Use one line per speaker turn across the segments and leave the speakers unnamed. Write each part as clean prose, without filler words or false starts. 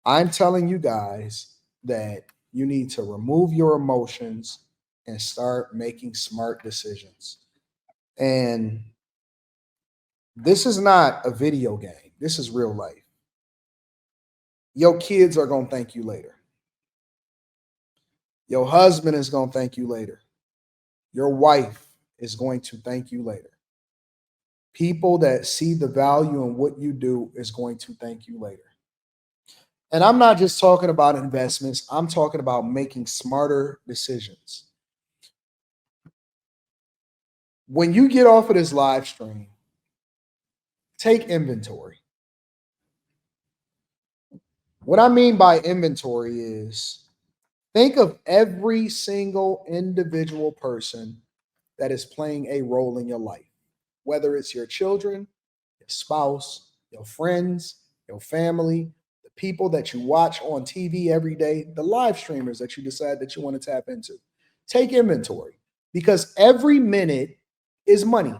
I'm telling you guys that you need to remove your emotions and start making smart decisions. And this is not a video game, this is real life. Your kids are going to thank you later. Your husband is going to thank you later. Your wife is going to thank you later. People that see the value in what you do is going to thank you later. And I'm not just talking about investments, I'm talking about making smarter decisions. When you get off of this live stream, take inventory. What I mean by inventory is think of every single individual person that is playing a role in your life, whether it's your children, your spouse, your friends, your family, the people that you watch on TV every day, the live streamers that you decide that you want to tap into. Take inventory because every minute is money.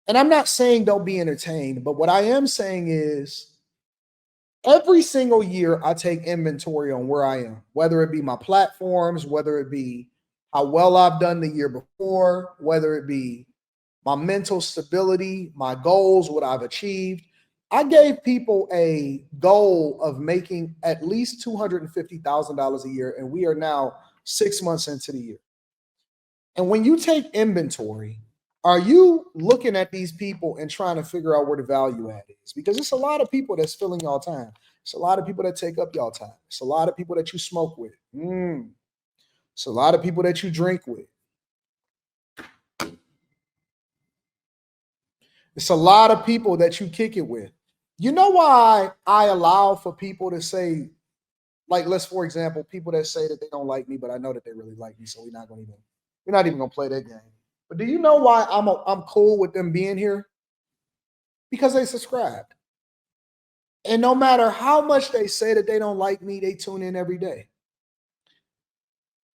And I'm not saying don't be entertained, but what I am saying is every single year I take inventory on where I am, whether it be my platforms, whether it be how well I've done the year before, whether it be my mental stability, my goals, what I've achieved. I gave people a goal of making at least $250,000 a year, and we are now 6 months into the year. And when you take inventory, are you looking at these people and trying to figure out where the value add is? Because it's a lot of people that's filling y'all time. It's a lot of people that take up y'all time. It's a lot of people that you smoke with. It's a lot of people that you drink with. It's a lot of people that you kick it with. You know why I allow for people to say, like, let's for example, people that say that they don't like me, but I know that they really like me, so we're not even gonna play that game. But do you know why I'm cool with them being here? Because they subscribed. And no matter how much they say that they don't like me, they tune in every day.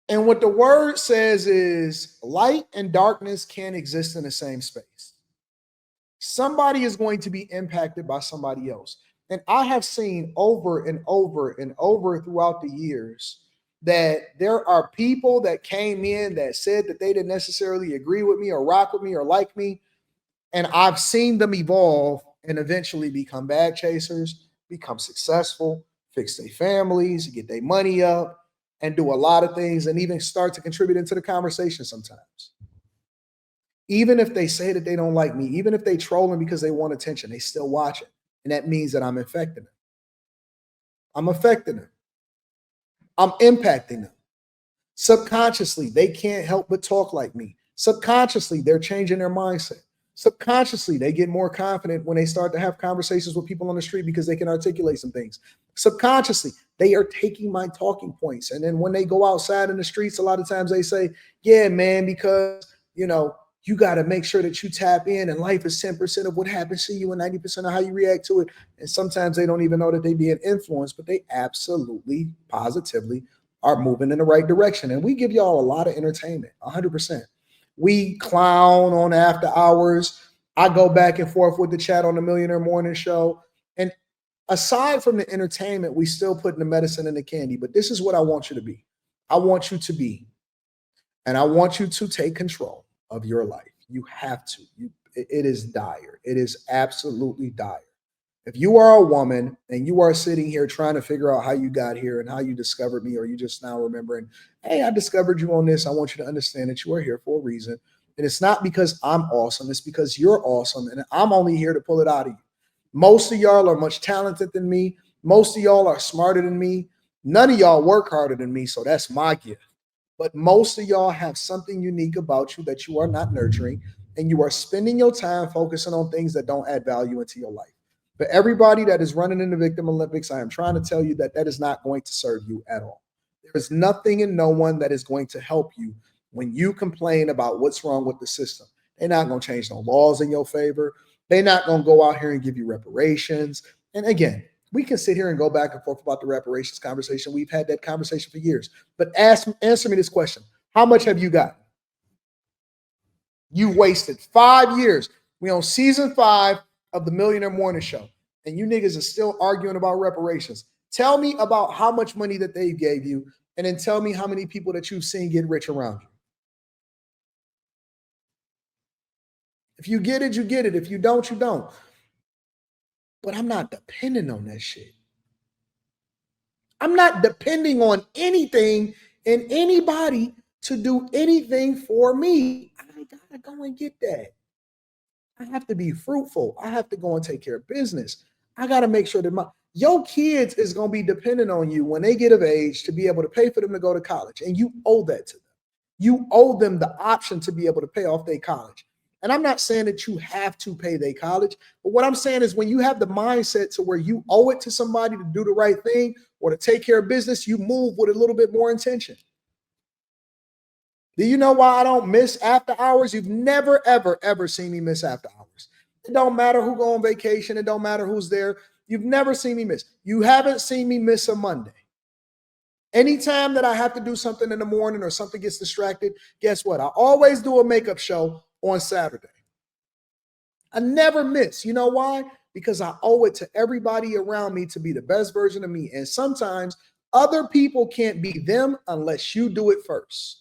And what the word says is light and darkness can't exist in the same space. Somebody is going to be impacted by somebody else. And I have seen over and over and over throughout the years that there are people that came in that said that they didn't necessarily agree with me or rock with me or like me. And I've seen them evolve and eventually become bag chasers, become successful, fix their families, get their money up, and do a lot of things and even start to contribute into the conversation sometimes. Even if they say that they don't like me, even if they trolling because they want attention, they still watch it. And that means that I'm infecting them. I'm affecting them. I'm impacting them. Subconsciously, they can't help but talk like me. Subconsciously, they're changing their mindset. Subconsciously, they get more confident when they start to have conversations with people on the street because they can articulate some things. Subconsciously, they are taking my talking points. And then when they go outside in the streets, a lot of times they say, yeah, man, because, you got to make sure that you tap in and life is 10% of what happens to you and 90% of how you react to it. And sometimes they don't even know that they being influenced, but they absolutely, positively are moving in the right direction. And we give y'all a lot of entertainment, 100%. We clown on after hours. I go back and forth with the chat on the Millionaire Morning Show. And aside from the entertainment, we still put the medicine in the candy. But this is what I want you to be. I want you to be, and I want you to take control of your life. You have to. It is dire. It is absolutely dire. If you are a woman and you are sitting here trying to figure out how you got here and how you discovered me, or you just now remembering, hey, I discovered you on this, I want you to understand that you are here for a reason. And it's not because I'm awesome, it's because you're awesome. And I'm only here to pull it out of you. Most of y'all are much talented than me. Most of y'all are smarter than me. None of y'all work harder than me. So that's my gift. But most of y'all have something unique about you that you are not nurturing, and you are spending your time focusing on things that don't add value into your life. For everybody that is running in the Victim Olympics, I am trying to tell you that that is not going to serve you at all. There is nothing and no one that is going to help you when you complain about what's wrong with the system. They're not going to change no laws in your favor. They're not going to go out here and give you reparations. And again, we can sit here and go back and forth about the reparations conversation. We've had that conversation for years. But answer me this question. How much have you gotten? You wasted 5 years. We on season 5 of the Millionaire Morning Show. and you niggas are still arguing about reparations. Tell me about how much money that they gave you, and then tell me how many people that you've seen get rich around you. If you get it, you get it. If you don't, you don't. But I'm not depending on that shit. I'm not depending on anything and anybody to do anything for me. I gotta go and get that. I have to be fruitful. I have to go and take care of business. I gotta make sure that your kids is gonna be dependent on you when they get of age to be able to pay for them to go to college, and you owe that to them. You owe them the option to be able to pay off their college. And I'm not saying that you have to pay their college, but what I'm saying is when you have the mindset to where you owe it to somebody to do the right thing or to take care of business, you move with a little bit more intention. Do you know why I don't miss after hours? You've never, ever, ever seen me miss after hours. It don't matter who go on vacation. It don't matter who's there. You've never seen me miss. You haven't seen me miss a Monday. Anytime that I have to do something in the morning or something gets distracted, guess what? I always do a makeup show on Saturday. I never miss. You know why? Because I owe it to everybody around me to be the best version of me. And sometimes other people can't be them unless you do it first.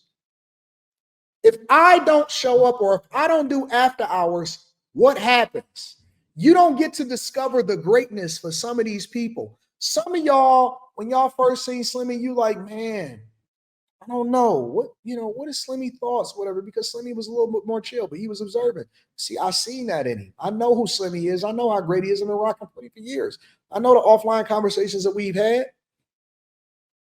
If I don't show up or if I don't do after hours, what happens? You don't get to discover the greatness for some of these people. Some of y'all, when y'all first seen Slimmy, you like, man, I don't know. What is Slimmy thoughts, whatever, because Slimmy was a little bit more chill, but he was observant. See, I seen that in him. I know who Slimmy is. I know how great he is. I've been rocking for years. I know the offline conversations that we've had.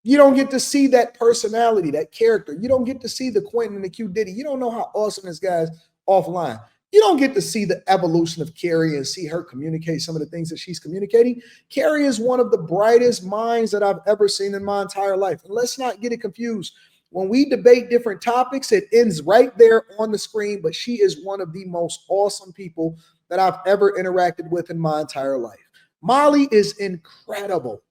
You don't get to see that personality, that character. You don't get to see the Quentin and the Q Diddy. You don't know how awesome this guy is offline. You don't get to see the evolution of Carrie and see her communicate some of the things that she's communicating. Carrie is one of the brightest minds that I've ever seen in my entire life. And let's not get it confused. When we debate different topics, it ends right there on the screen, but she is one of the most awesome people that I've ever interacted with in my entire life. Molly is incredible.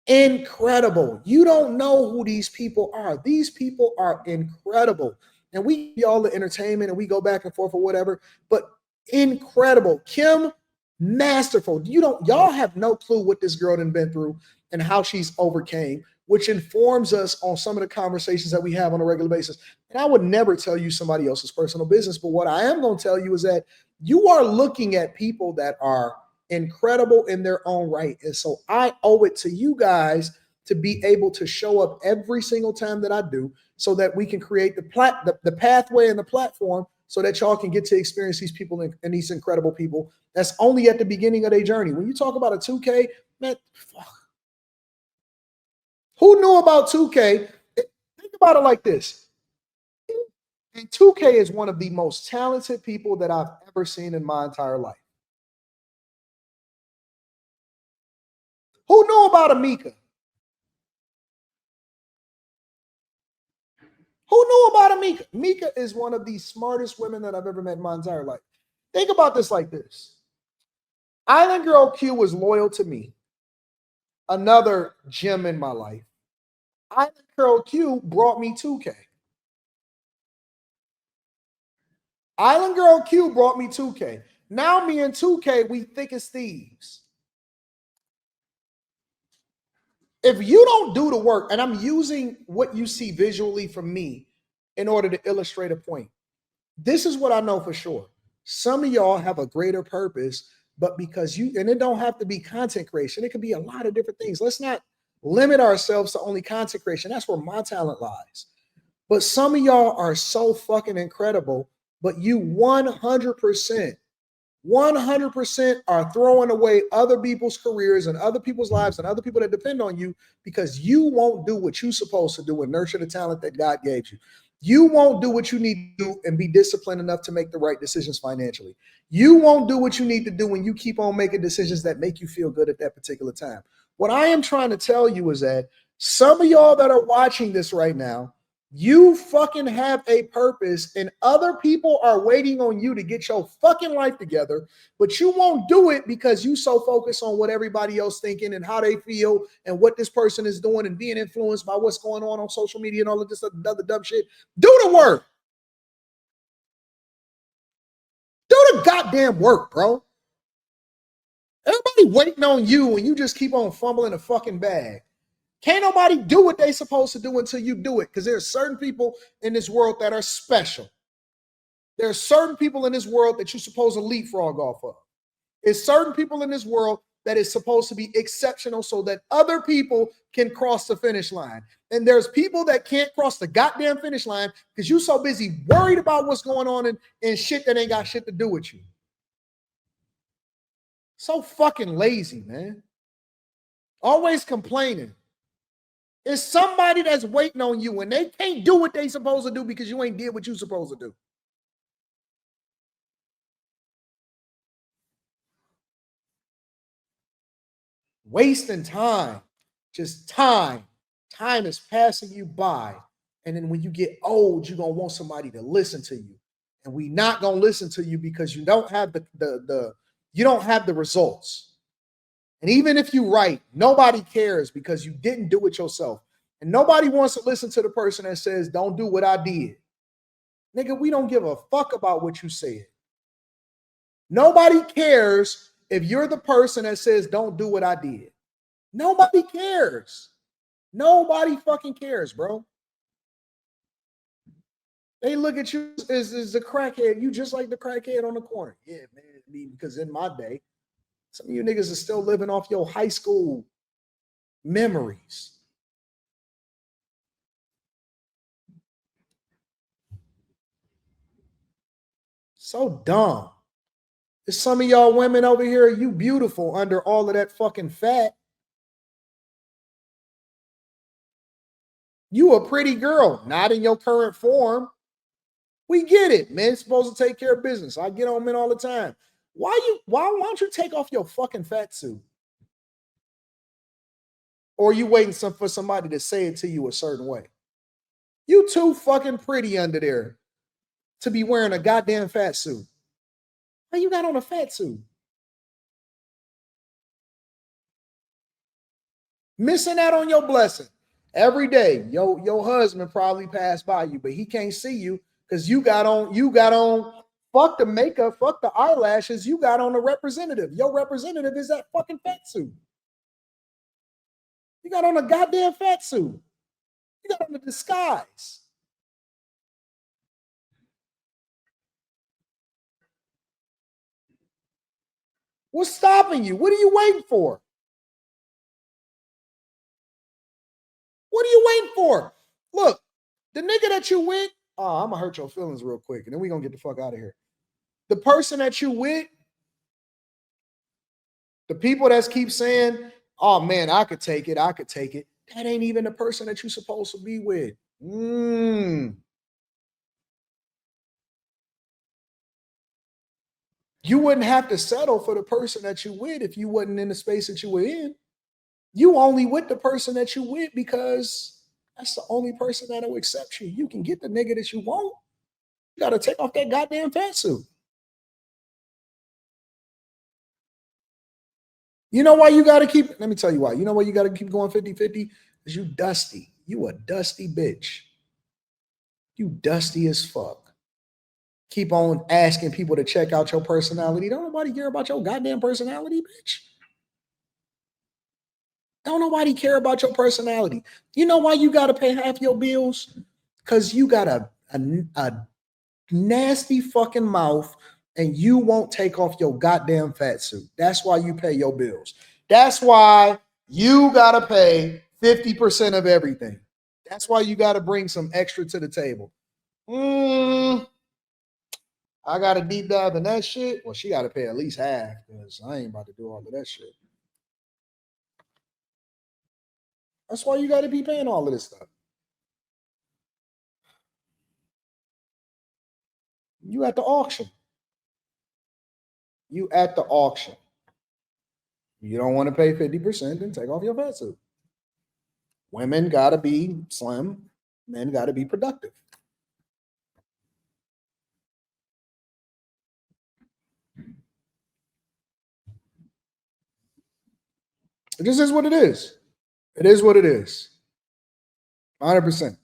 Incredible. You don't know who these people are. These people are incredible. And we give all the entertainment and we go back and forth or whatever, but incredible. Kim, masterful. Y'all have no clue what this girl done been through and how she's overcame, which informs us on some of the conversations that we have on a regular basis. And I would never tell you somebody else's personal business, but what I am going to tell you is that you are looking at people that are incredible in their own right. And so I owe it to you guys to be able to show up every single time that I do so that we can create the pathway and the platform so that y'all can get to experience these people and these incredible people. That's only at the beginning of their journey. When you talk about a 2K, man, fuck. Who knew about 2K? Think about it like this. And 2K is one of the most talented people that I've ever seen in my entire life. Who knew about Amika? Who knew about Amika? Mika is one of the smartest women that I've ever met in my entire life. Think about this like this. Island Girl Q was loyal to me. Another gem in my life. Island Girl Q brought me 2K. Island Girl Q brought me 2K. Now me and 2K, we thick as thieves. If you don't do the work, and I'm using what you see visually from me in order to illustrate a point, this is what I know for sure. Some of y'all have a greater purpose, but because and it don't have to be content creation, it could be a lot of different things. Let's not limit ourselves to only content creation. That's where my talent lies. But some of y'all are so fucking incredible, but you 100% are throwing away other people's careers and other people's lives and other people that depend on you because you won't do what you're supposed to do and nurture the talent that God gave you. You won't do what you need to do and be disciplined enough to make the right decisions financially. You won't do what you need to do when you keep on making decisions that make you feel good at that particular time. What I am trying to tell you is that some of y'all that are watching this right now, you fucking have a purpose and other people are waiting on you to get your fucking life together, but you won't do it because you so focused on what everybody else thinking and how they feel and what this person is doing and being influenced by what's going on social media and all of this other dumb shit. Do the work. Do the goddamn work, bro. waiting on you and you just keep on fumbling the fucking bag. Can't nobody do what they supposed to do until you do it, because there's certain people in this world that are special. There are certain people in this world that you're supposed to leapfrog off of. There's certain people in this world that is supposed to be exceptional so that other people can cross the finish line. And there's people that can't cross the goddamn finish line because you're so busy worried about what's going on in shit that ain't got shit to do with you. So fucking lazy, man. Always complaining. It's somebody that's waiting on you and they can't do what they supposed to do because you ain't did what you supposed to do. Wasting time. Just time. Time is passing you by. And then when you get old, you're going to want somebody to listen to you. And we not going to listen to you because you don't have you don't have the results. And even if you right, nobody cares because you didn't do it yourself. And nobody wants to listen to the person that says, don't do what I did. Nigga, we don't give a fuck about what you said. Nobody cares if you're the person that says, don't do what I did. Nobody cares. Nobody fucking cares, bro. They look at you as a crackhead. You just like the crackhead on the corner. Yeah, man. Because in my day, some of you niggas are still living off your high school memories. So dumb. There's some of y'all women over here, you beautiful under all of that fucking fat. You a pretty girl, not in your current form. We get it. Men's supposed to take care of business. I get on men all the time. Why don't you take off your fucking fat suit? Or are you waiting for somebody to say it to you a certain way? You too fucking pretty under there to be wearing a goddamn fat suit. Why you got on a fat suit? Missing out on your blessing. Every day, your husband probably passed by you, but he can't see you because you got on, fuck the makeup, fuck the eyelashes, you got on a representative. Your representative is that fucking fat suit. You got on a goddamn fat suit. You got on a disguise. What's stopping you? What are you waiting for? What are you waiting for? Look, the nigga that you with, oh, I'm gonna hurt your feelings real quick, and then we're gonna get the fuck out of here. The person that you with, the people that keep saying, oh man, I could take it, that ain't even the person that you're supposed to be with. You wouldn't have to settle for the person that you with if you wasn't in the space that you were in. You only with the person that you with because that's the only person that'll accept you. You can get the nigga that you want. You got to take off that goddamn fat suit. You know why you got to keep, let me tell you why. You know why you got to keep going 50-50? Because you dusty. You a dusty bitch. You dusty as fuck. Keep on asking people to check out your personality. Don't nobody care about your goddamn personality, bitch. Don't nobody care about your personality. You know why you got to pay half your bills? Because you got a nasty fucking mouth and you won't take off your goddamn fat suit. That's why you pay your bills. That's why you got to pay 50% of everything. That's why you got to bring some extra to the table. I got to deep dive in that shit. Well, she got to pay at least half because I ain't about to do all of that shit. That's why you got to be paying all of this stuff. You at the auction. You at the auction. You don't want to pay 50%, then take off your fat suit. Women got to be slim. Men got to be productive. This is what it is. It is what it is. 100%.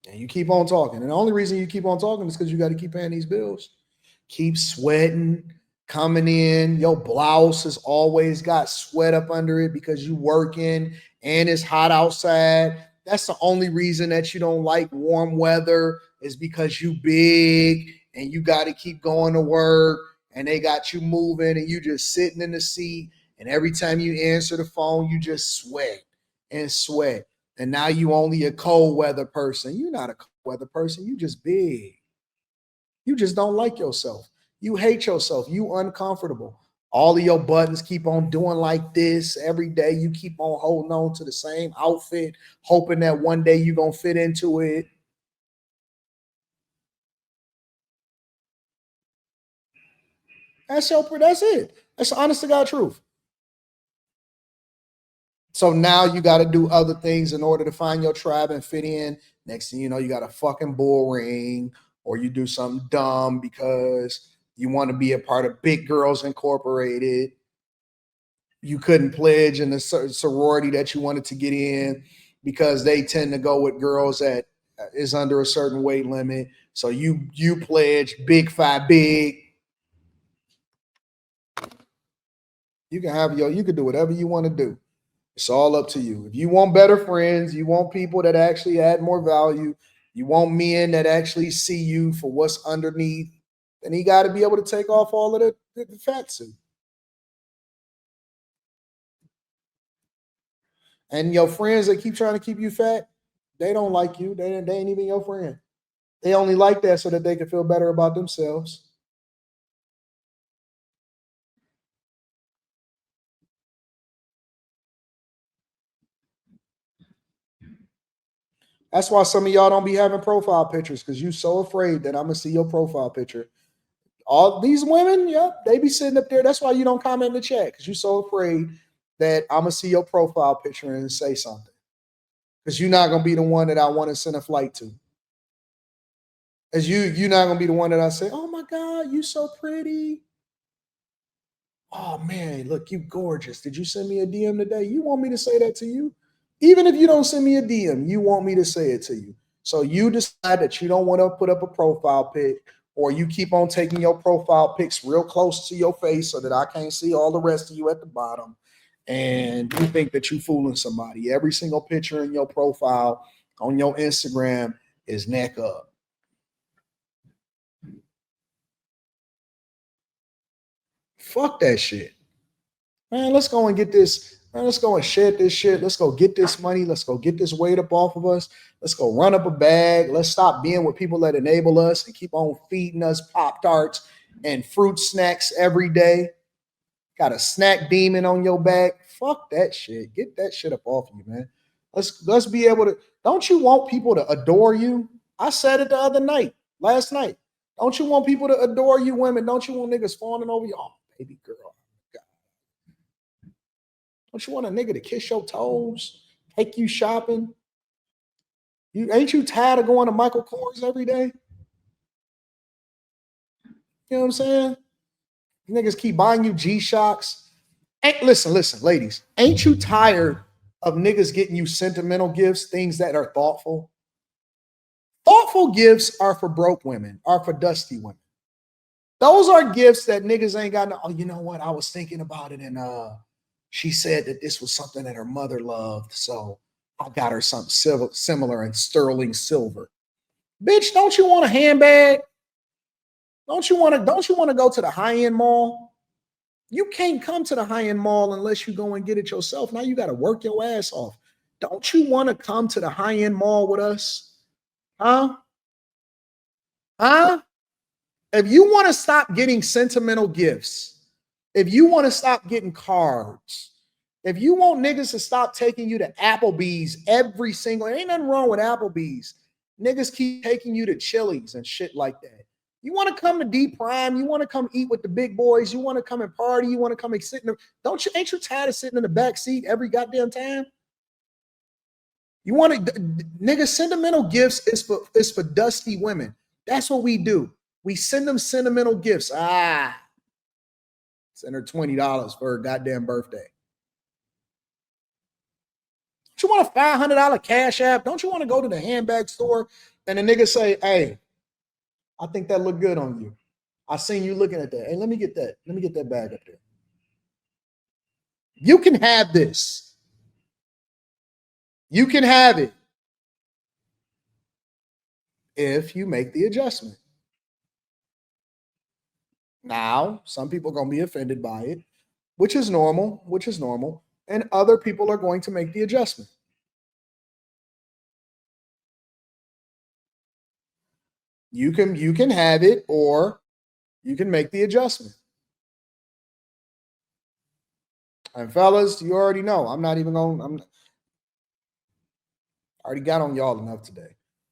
And you keep on talking. And the only reason you keep on talking is because you got to keep paying these bills. Keep sweating. coming in, your blouse has always got sweat up under it because you working and it's hot outside. That's the only reason that you don't like warm weather is because you big and you got to keep going to work and they got you moving and you just sitting in the seat and every time you answer the phone you just sweat and sweat. And now you only a cold weather person. You're not a cold weather person. You just big. You just don't like yourself. You hate yourself. You uncomfortable. All of your buttons keep on doing like this every day. You keep on holding on to the same outfit, hoping that one day you're gonna fit into it. That's it. That's the honest to God truth. So now you got to do other things in order to find your tribe and fit in. Next thing you know, you got a fucking bull ring, or you do something dumb because you want to be a part of Big Girls Incorporated. You couldn't pledge in the sorority that you wanted to get in because they tend to go with girls that is under a certain weight limit. So you pledge Big Five Big. You can do whatever you want to do. It's all up to you. If you want better friends, you want people that actually add more value, you want men that actually see you for what's underneath, then he got to be able to take off all of the fat suit. And your friends that keep trying to keep you fat, they don't like you. They ain't even your friend. They only like that so that they can feel better about themselves. That's why some of y'all don't be having profile pictures because you so afraid that I'm gonna see your profile picture. All these women, yep, they be sitting up there. That's why you don't comment in the chat because you're so afraid that I'm gonna see your profile picture and say something. Because you're not gonna be the one that I want to send a flight to. As you're not gonna be the one that I say, "Oh my God, you so pretty." Oh man, look, you gorgeous. Did you send me a DM today? You want me to say that to you? Even if you don't send me a DM, you want me to say it to you. So you decide that you don't want to put up a profile pic, or you keep on taking your profile pics real close to your face so that I can't see all the rest of you at the bottom. And you think that you're fooling somebody. Every single picture in your profile on your Instagram is neck up. Fuck that shit. Man, let's go and get this. Man, let's go and shed this shit. Let's go get this money. Let's go get this weight up off of us. Let's go run up a bag. Let's stop being with people that enable us and keep on feeding us Pop Tarts and fruit snacks every day. Got a snack demon on your back. Fuck that shit. Get that shit up off you, man. Let's be able to. Don't you want people to adore you? I said it the other night, last night. Don't you want people to adore you, women? Don't you want niggas fawning over you? Oh, baby girl. Don't you want a nigga to kiss your toes, take you shopping? You ain't you tired of going to Michael Kors every day? You know what I'm saying? Niggas keep buying you G Shocks. Listen, ladies. Ain't you tired of niggas getting you sentimental gifts, things that are thoughtful? Thoughtful gifts are for broke women, are for dusty women. Those are gifts that niggas ain't got. No, oh, you know what? I was thinking about it, and she said that this was something that her mother loved, so I got her something similar in sterling silver. Bitch, don't you want a handbag? Don't you want to go to the high-end mall? You can't come to the high-end mall unless you go and get it yourself. Now you got to work your ass off. Don't you want to come to the high-end mall with us? Huh? Huh? If you want to stop getting sentimental gifts, if you want to stop getting cards, if you want niggas to stop taking you to Applebee's every single, ain't nothing wrong with Applebee's. Niggas keep taking you to Chili's and shit like that. You want to come to D Prime, you want to come eat with the big boys, you want to come and party, you want to come and sit in the, don't you, ain't you tired of sitting in the back seat every goddamn time? You want to, nigga, sentimental gifts is for dusty women. That's what we do. We send them sentimental gifts. Send her $20 for her goddamn birthday. Don't you want a $500 cash app? Don't you want to go to the handbag store and the nigga say, "Hey, I think that look good on you." I seen you looking at that. Hey, let me get that. Let me get that bag up there. You can have this. You can have it if you make the adjustment. Now, some people are going to be offended by it, which is normal, and other people are going to make the adjustment. You can have it or you can make the adjustment. And fellas, you already know. I'm not even going. I already got on y'all enough today.